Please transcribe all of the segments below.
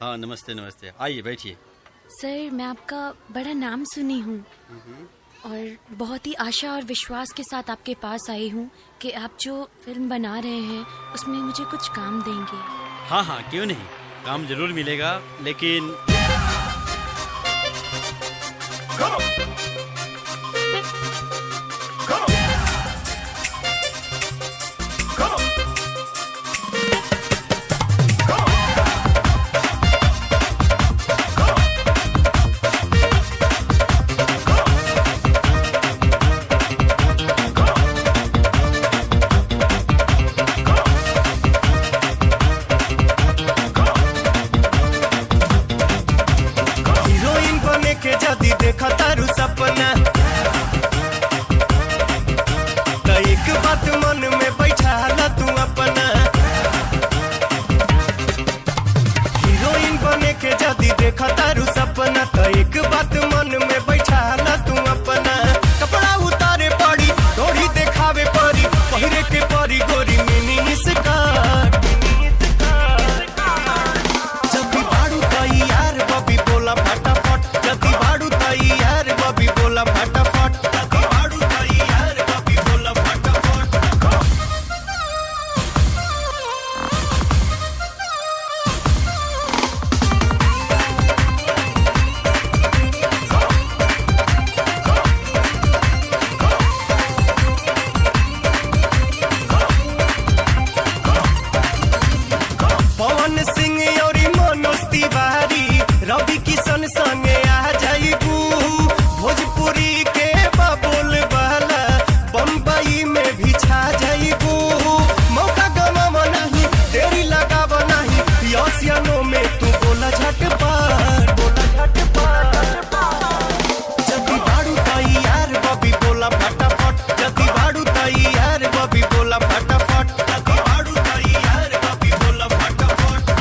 हाँ नमस्ते नमस्ते, आइए बैठिए। सर मैं आपका बड़ा नाम सुनी हूँ और बहुत ही आशा और विश्वास के साथ आपके पास आई हूँ कि आप जो फिल्म बना रहे हैं उसमें मुझे कुछ काम देंगे। हाँ हाँ क्यों नहीं, काम जरूर मिलेगा, लेकिन के जदी देखा तारू सपना तो एक बात मन में बैठा ला तू अपना। हीरोइन बने के जदी देखा तारू सपना तो एक बात मन में बैठा ला तू अपना। कपड़ा उतारे पड़ी डोरी देखावे पड़ी पहिरे के परी गोरी मिनी स्कर्ट। जब भी बाड़ू तई यार बबी बोला फटाफट, जब बाड़ू तई यार बबी बोला फटाफट, जब बाड़ू तई यार बबी बोला फटाफट। पवन सिंह और मनोज तिवारी रवि किशन संगे आ जाइबू। भोजपुरी के बबुल वाला बम्बई में भी छा जाइबू। मौका गवावा नहीं, देरी लगावा नहीं, यस या नो में तू बोला झटपट, बोला झटपट। जदी बाड़ू तई यार बबी बोला फटाफट, जदी बाड़ू तई यार बबी बोला फटाफट, जदी बाड़ू तई यार बबी बोला फटाफट।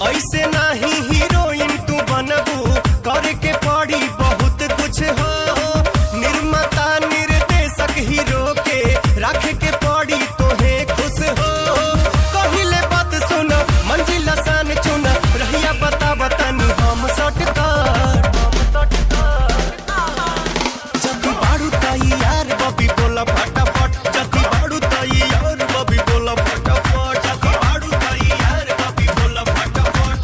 ऐसे नाही हीरोइन तू बनबू, करे के पड़ी बहुत कुछ हो। निर्माता निर्देशक हीरो के रखे के पड़ी तोहे खुश हो। कहिले बात सुन मंजिल आसान चुन, रहिया बता बतानी हम शॉर्टकट। जब बाड़ू तई यार बबी बोला फटाफट, जब बाड़ू तई यार बबी बोला फटाफट, जब बाड़ू तई यार बबी बोला फटाफट।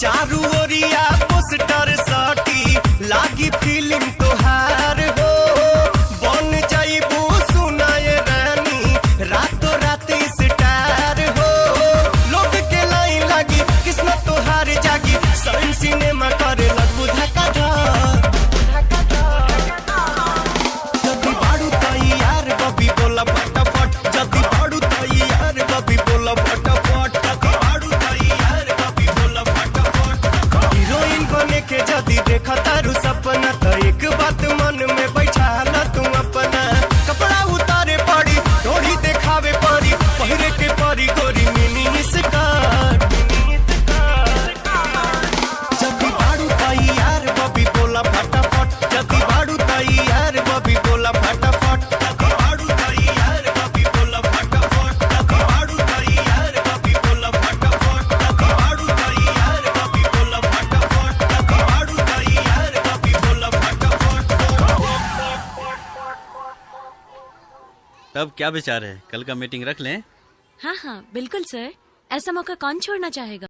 चारू ओरिया पोस्टर साटी लागी फिल्म तोहार हो। बन जाइबू सुनाए रानी रातों रात स्टार हो। लोग के लाइन लागी किस्मत तोहार जागी, सन सिनेमा करे लगबू धक्का धक। जदी बाड़ू तई यार बबी बोला फटाफट, जदी बाड़ू तई यार बबी बोला फटाफट, जदी बाड़ू तई यार बबी बोला फटाफट। हीरोइन बने के जदी देखा तारू सपना तो एक बात मन में बैठा ला तू अपना। कपड़ा उतारे पड़ी डोरी देखावे पड़ी पहिरे के परी गोरी मिनी स्कर्ट। जब बाड़ू तई यार बबी बोला फटाफट, जब बाड़ू तई यार बबी बोला फटाफट, जब बाड़ू तई यार बबी बोला फटाफट, जब बाड़ू तई यार बबी बोला फटाफट, जब बाड़ू तई यार बबी बोला फटाफट, जब बाड़ू तई यार बबी बोला फटाफट। तब क्या विचार है, कल का मीटिंग रख लें? हाँ हाँ बिल्कुल सर, ऐसा मौका कौन छोड़ना चाहेगा।